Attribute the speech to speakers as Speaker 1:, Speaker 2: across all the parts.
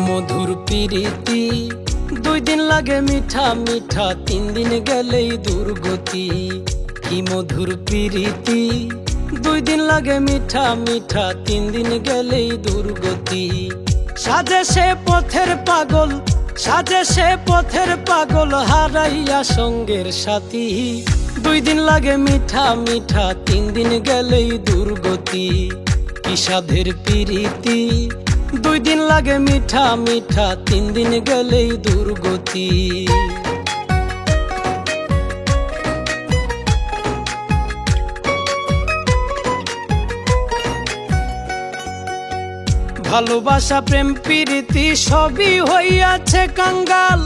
Speaker 1: মধুর পিরিতি 2 দিন লাগে মিঠা মিঠা, 3 দিন গেলেই দুর্গতি। কি মধুর পিরিতি 2 দিন লাগে মিঠা মিঠা, 3 দিন গেলেই দুর্গতি। সাজে সে পথের পাগল, সাজে সে পথের পাগল, হারাইয়া সঙ্গের সাথী। 2 দিন লাগে মিঠা মিঠা, 3 দিন গেলেই দুর্গতি। কি সাধের পিরিতি 2 দিন লাগে মিঠা মিঠা, 3 দিন গেলেই দুর্গতি। ভালোবাসা প্রেম প্রীতি সবই হইয়াছে কাঙ্গাল,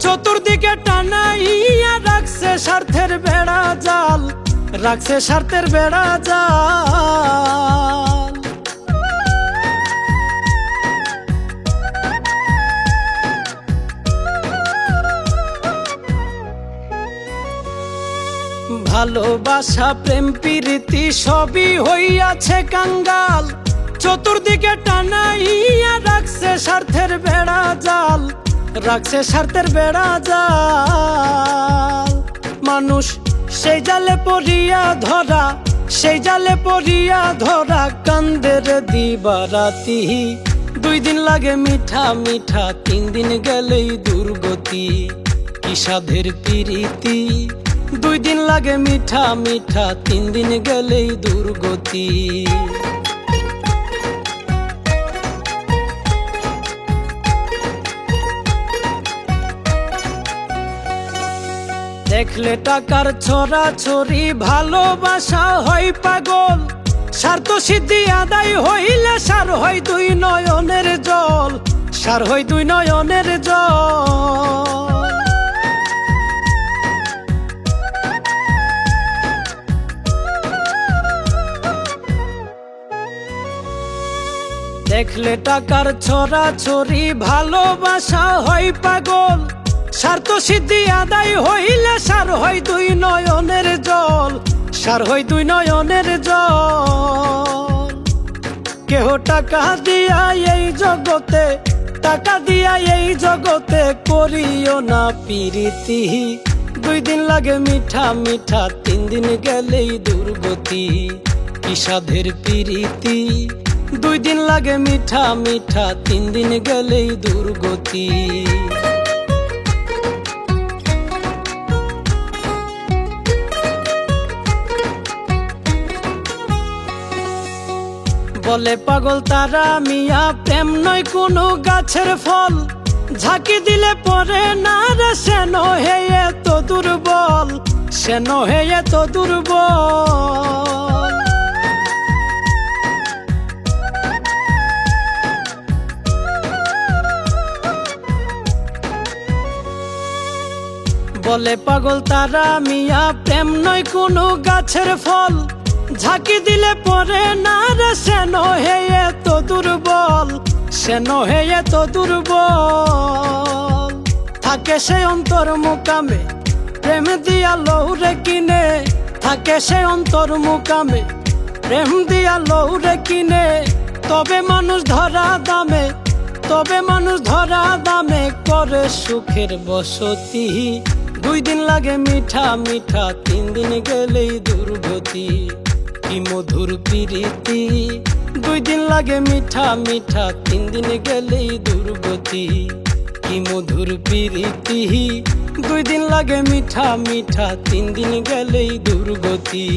Speaker 1: চতুর্দিকে টানাইয়া রাখছে স্বার্থের বেড়া জাল, রাখছে স্বার্থের বেড়া জাল। ভালোবাসা প্রেম প্রীতি সবই হইয়াছে কাঙ্গাল, চতুর্দিকে টানাইয়া রাখছে স্বার্থের বেড়া জাল, রাখছে স্বার্থের বেড়া জাল। মানুষ সেই জালে পড়িয়া ধরা, সেই জালে পড়িয়া ধরা, কান্দের দিবারাতি। 2 দিন লাগে মিঠা মিঠা, 3 দিন গেলেই দুর্গতি। কি সাধের পিরিতি 2 দিন লাগে মিঠা মিঠা, 3 দিন গেলেই দুর্গতি। দেখলে টাকার ছড়াছড়ি ভালোবাসা হয় পাগল, স্বার্থ সিদ্ধি আদায় হইলে সার হয় 2 নয়নের জল, সার হয় 2 নয়নের জল। দেখলে টাকার ছড়াছড়ি ভালোবাসা হয় পাগল, স্বার্থ সিদ্ধি আদায় হইলে সার হয় 2 নয়নের জল, সার হয় 2 নয়নের জল। কেহ টাকা দিয়া এই জগতে, টাকা দিয়া এই জগতে করিও না পিরিতি। 2 দিন লাগে মিঠা মিঠা, 3 দিন গেলেই দুর্গতি। কি সাধের পিরিতি 2 দিন লাগে মিঠা মিঠা, 3 দিন গেলেই দুর্গতি। বলে পাগল তারা মিয়া প্রেম নয় কোনো গাছের ফল, ঝাঁকি দিলে পরে না রে সেন হে এত দুর্বল, সেন হে এত দুর্বল। বলে পাগল তারা মিয়া প্রেম নয় কোনো গাছের ফল, ঝাঁকি দিলে পরে না রে সেন হে এত দুর্বল, সেন হে এত দুর্বল। থাকে সে অন্তর মুকামে প্রেম দিয়া লৌরে কিনে, থাকে সে অন্তর মুকামে প্রেম দিয়া লৌরে কিনে। তবে মানুষ ধরা দামে, তবে মানুষ ধরা দামে করে সুখের বসতি। 2 দিন লাগে মিঠা মিঠা, 3 দিন গেলেই দুর্গতি। কি মধুর পিরিতি 2 দিন লাগে মিঠা মিঠা, 3 দিন গেলেই দুর্গতি। কি মধুর পিরিতি 2 দিন লাগে মিঠা মিঠা, 3 দিন গেলেই দুর্গতি।